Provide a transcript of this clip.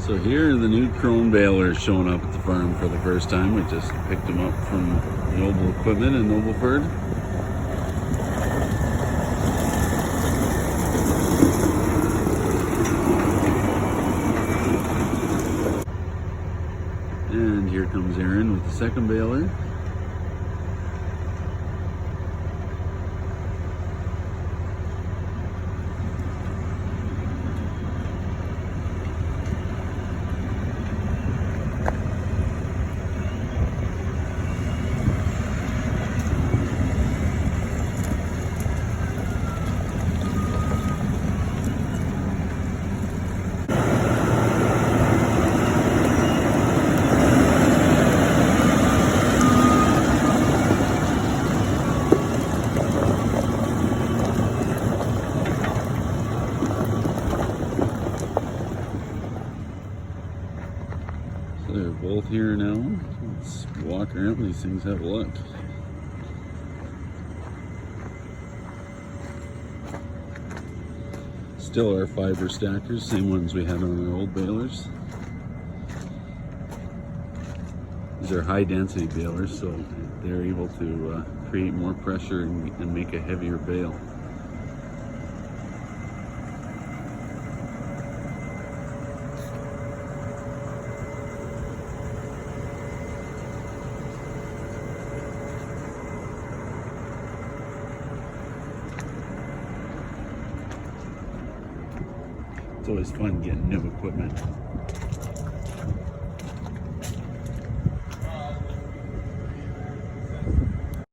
So here are the new Krone balers showing up at the farm for the first time. We just picked them up from Noble Equipment in Nobleford. And here comes Aaron with the second baler. So they're both here now. Let's walk around these things, have a look. Still our fiber stackers, same ones we had on our old balers. These are high density balers, so they're able to create more pressure and make a heavier bale. It's always fun getting new equipment.